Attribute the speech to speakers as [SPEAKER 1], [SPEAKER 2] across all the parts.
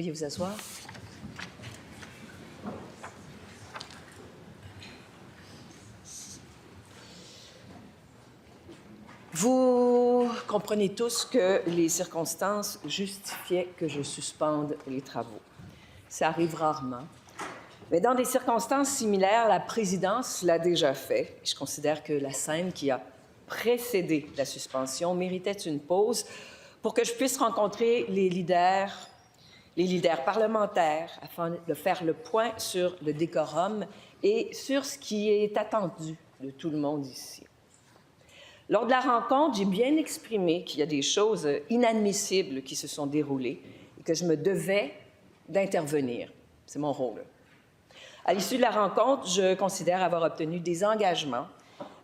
[SPEAKER 1] Veuillez vous asseoir. Vous comprenez tous que les circonstances justifiaient que je suspende les travaux. Ça arrive rarement. Mais dans des circonstances similaires, la présidence l'a déjà fait. Je considère que la scène qui a précédé la suspension méritait une pause pour que je puisse rencontrer les leaders parlementaires afin de faire le point sur le décorum et sur ce qui est attendu de tout le monde ici. Lors de la rencontre, j'ai bien exprimé qu'il y a des choses inadmissibles qui se sont déroulées et que je me devais d'intervenir. C'est mon rôle. À l'issue de la rencontre, je considère avoir obtenu des engagements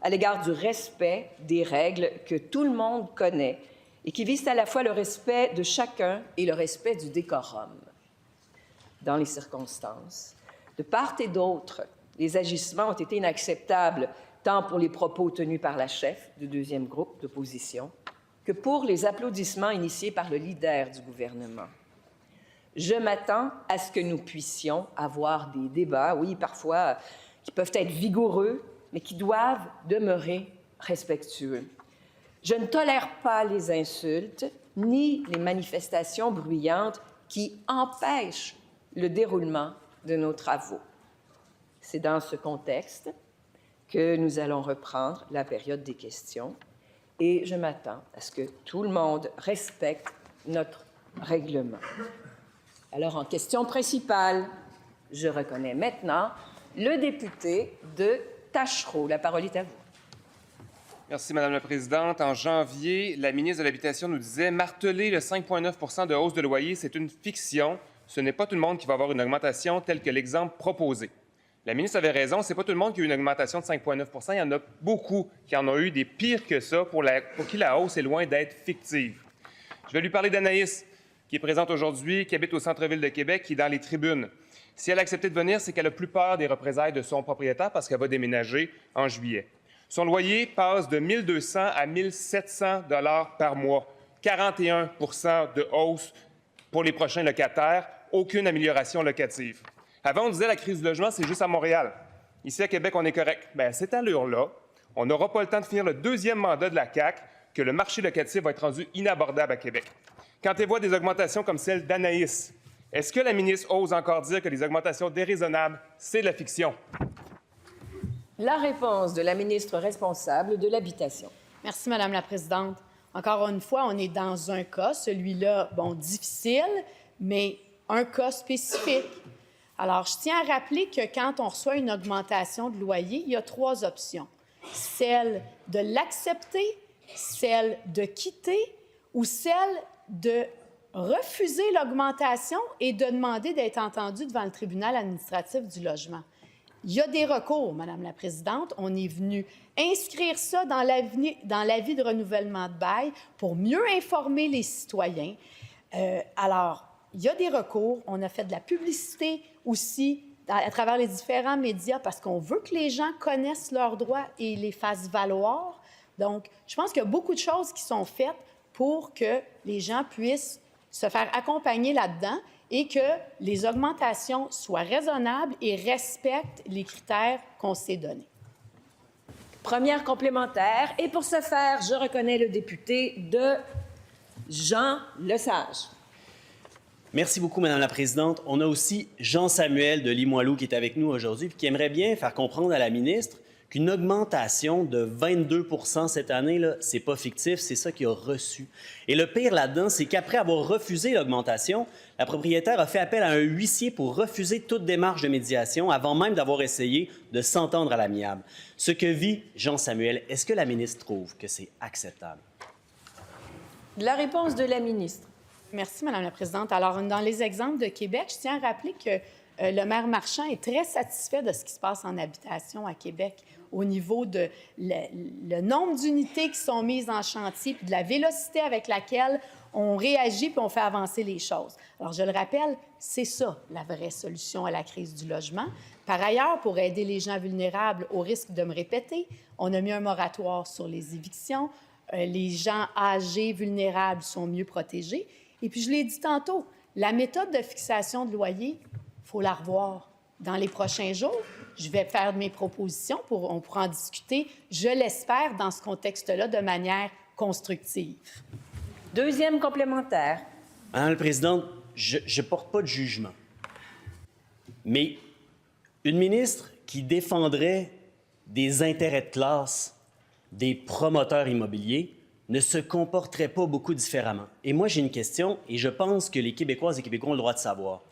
[SPEAKER 1] à l'égard du respect des règles que tout le monde connaît et qui visent à la fois le respect de chacun et le respect du décorum. Dans les circonstances, de part et d'autre, les agissements ont été inacceptables tant pour les propos tenus par la chef du deuxième groupe d'opposition que pour les applaudissements initiés par le leader du gouvernement. Je m'attends à ce que nous puissions avoir des débats, oui, parfois, qui peuvent être vigoureux, mais qui doivent demeurer respectueux. Je ne tolère pas les insultes ni les manifestations bruyantes qui empêchent le déroulement de nos travaux. C'est dans ce contexte que nous allons reprendre la période des questions et je m'attends à ce que tout le monde respecte notre règlement. Alors, en question principale, je reconnais maintenant le député de Taschereau. La parole est à vous.
[SPEAKER 2] Merci, Madame la Présidente. En janvier, la ministre de l'Habitation nous disait « Marteler le 5,9 % de hausse de loyer, c'est une fiction. Ce n'est pas tout le monde qui va avoir une augmentation telle que l'exemple proposé. » La ministre avait raison, ce n'est pas tout le monde qui a eu une augmentation de 5,9 %. Il y en a beaucoup qui en ont eu des pires que ça, pour qui la hausse est loin d'être fictive. Je vais lui parler d'Anaïs, qui est présente aujourd'hui, qui habite au centre-ville de Québec, qui est dans les tribunes. Si elle a accepté de venir, c'est qu'elle a plus peur des représailles de son propriétaire parce qu'elle va déménager en juillet. Son loyer passe de 1 200 à 1 700 $ par mois, 41 % de hausse pour les prochains locataires, aucune amélioration locative. Avant, on disait que la crise du logement, c'est juste à Montréal. Ici, à Québec, on est correct. Bien, à cette allure-là, on n'aura pas le temps de finir le deuxième mandat de la CAQ que le marché locatif va être rendu inabordable à Québec. Quand elle voit des augmentations comme celle d'Anaïs, est-ce que la ministre ose encore dire que les augmentations déraisonnables, c'est de la fiction?
[SPEAKER 1] La réponse de la ministre responsable de l'Habitation.
[SPEAKER 3] Merci, Madame la Présidente. Encore une fois, on est dans un cas, celui-là, bon, difficile, mais un cas spécifique. Alors, je tiens à rappeler que quand on reçoit une augmentation de loyer, il y a 3 options. Celle de l'accepter, celle de quitter ou celle de refuser l'augmentation et de demander d'être entendu devant le tribunal administratif du logement. Il y a des recours, Madame la Présidente. On est venu inscrire ça dans l'avis de renouvellement de bail pour mieux informer les citoyens. Alors, il y a des recours. On a fait de la publicité aussi à travers les différents médias parce qu'on veut que les gens connaissent leurs droits et les fassent valoir. Donc, je pense qu'il y a beaucoup de choses qui sont faites pour que les gens puissent se faire accompagner là-dedans et que les augmentations soient raisonnables et respectent les critères qu'on s'est donnés.
[SPEAKER 1] Première complémentaire. Et pour ce faire, je reconnais le député de Jean Lesage.
[SPEAKER 4] Merci beaucoup, Madame la Présidente. On a aussi Jean-Samuel de Limoilou qui est avec nous aujourd'hui et qui aimerait bien faire comprendre à la ministre qu'une augmentation de 22 % cette année, ce n'est pas fictif, c'est ça qu'il a reçu. Et le pire là-dedans, c'est qu'après avoir refusé l'augmentation, la propriétaire a fait appel à un huissier pour refuser toute démarche de médiation avant même d'avoir essayé de s'entendre à l'amiable. Ce que vit Jean-Samuel, est-ce que la ministre trouve que c'est acceptable?
[SPEAKER 1] La réponse de la ministre.
[SPEAKER 3] Merci, Madame la Présidente. Alors, dans les exemples de Québec, je tiens à rappeler que le maire Marchand est très satisfait de ce qui se passe en habitation à Québec au niveau de le nombre d'unités qui sont mises en chantier puis de la vélocité avec laquelle on réagit puis on fait avancer les choses. Alors, je le rappelle, c'est ça la vraie solution à la crise du logement. Par ailleurs, pour aider les gens vulnérables, au risque de me répéter, on a mis un moratoire sur les évictions. Les gens âgés, vulnérables sont mieux protégés. Et puis, je l'ai dit tantôt, La méthode de fixation de loyer, il faut la revoir. Dans les prochains jours, je vais faire mes propositions, on pourra en discuter, je l'espère, dans ce contexte-là, de manière constructive.
[SPEAKER 1] Deuxième complémentaire.
[SPEAKER 4] Madame la Présidente, je ne porte pas de jugement. Mais une ministre qui défendrait des intérêts de classe des promoteurs immobiliers ne se comporterait pas beaucoup différemment. Et moi, j'ai une question, et je pense que les Québécoises et Québécois ont le droit de savoir.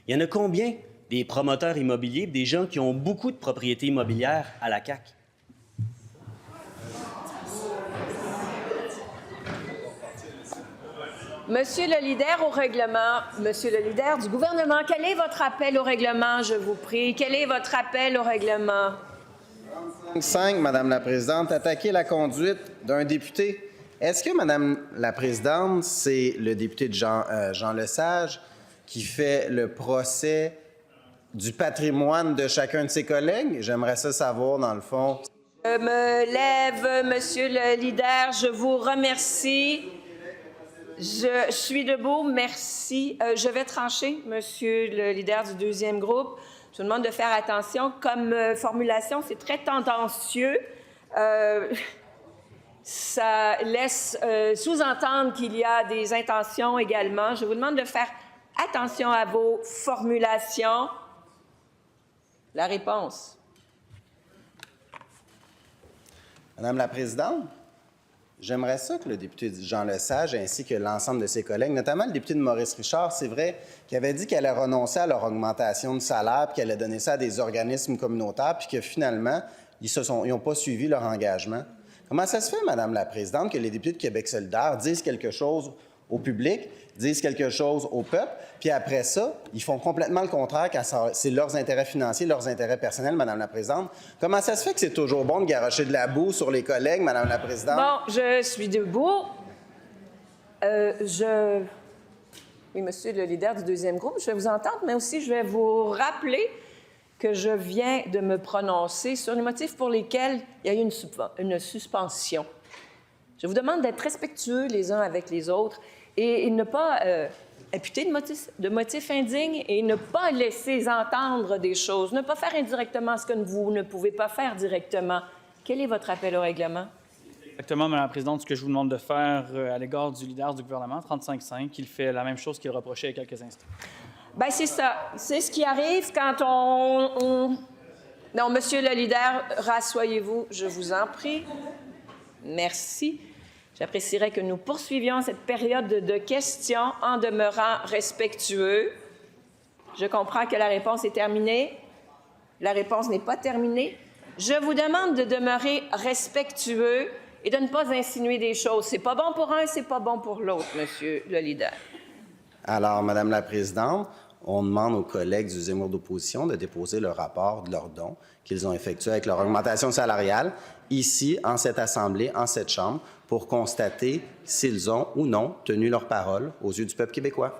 [SPEAKER 4] Il y en a combien des promoteurs immobiliers, des gens qui ont beaucoup de propriétés immobilières à la CAQ?
[SPEAKER 1] Monsieur le leader au règlement, monsieur le leader du gouvernement, quel est votre appel au règlement, je vous prie? Quel est votre appel au règlement?
[SPEAKER 5] 5, Madame la Présidente, attaquer la conduite d'un député. Est-ce que, Madame la Présidente, c'est le député de Jean Lesage qui fait le procès du patrimoine de chacun de ses collègues? J'aimerais ça savoir, dans le fond.
[SPEAKER 1] Je me lève, monsieur le leader, je vous remercie. Je suis debout, merci. Je vais trancher, monsieur le leader du deuxième groupe. Je vous demande de faire attention. Comme formulation, c'est très tendancieux. Ça laisse sous-entendre qu'il y a des intentions également. Je vous demande de faire attention à vos formulations. La réponse.
[SPEAKER 5] Madame la Présidente, j'aimerais ça que le député Jean Lesage ainsi que l'ensemble de ses collègues, notamment le député de Maurice Richard, c'est vrai, qui avait dit qu'elle allait renoncer à leur augmentation de salaire, puis qu'elle allait donner ça à des organismes communautaires, puis que finalement, ils n'ont pas suivi leur engagement. Comment ça se fait, Madame la Présidente, que les députés de Québec solidaire disent quelque chose au public, disent quelque chose au peuple, puis après ça, ils font complètement le contraire quand c'est leurs intérêts financiers, leurs intérêts personnels, Madame la Présidente? Comment ça se fait que c'est toujours bon de garocher de la boue sur les collègues, Madame la Présidente?
[SPEAKER 1] Bon, je suis debout. Oui, monsieur le leader du deuxième groupe, je vais vous entendre, mais aussi je vais vous rappeler que je viens de me prononcer sur les motifs pour lesquels il y a eu une suspension. Je vous demande d'être respectueux les uns avec les autres et ne pas imputer de motifs indignes et ne pas laisser entendre des choses, ne pas faire indirectement ce que vous ne pouvez pas faire directement. Quel est votre appel au règlement?
[SPEAKER 6] Exactement, Mme la Présidente, ce que je vous demande de faire à l'égard du leader du gouvernement, 35-5, il fait la même chose qu'il reprochait il y a quelques instants.
[SPEAKER 1] Bien, c'est ça. C'est ce qui arrive quand on... Non, monsieur le leader, rassoyez-vous, je vous en prie. Merci. J'apprécierais que nous poursuivions cette période de questions en demeurant respectueux. Je comprends que la réponse est terminée. La réponse n'est pas terminée. Je vous demande de demeurer respectueux et de ne pas insinuer des choses. C'est pas bon pour un, c'est pas bon pour l'autre, monsieur le leader.
[SPEAKER 5] Alors, Madame la Présidente, on demande aux collègues du Zemmour d'opposition de déposer le rapport de leurs dons qu'ils ont effectués avec leur augmentation salariale ici, en cette Assemblée, en cette Chambre, pour constater s'ils ont ou non tenu leur parole aux yeux du peuple québécois.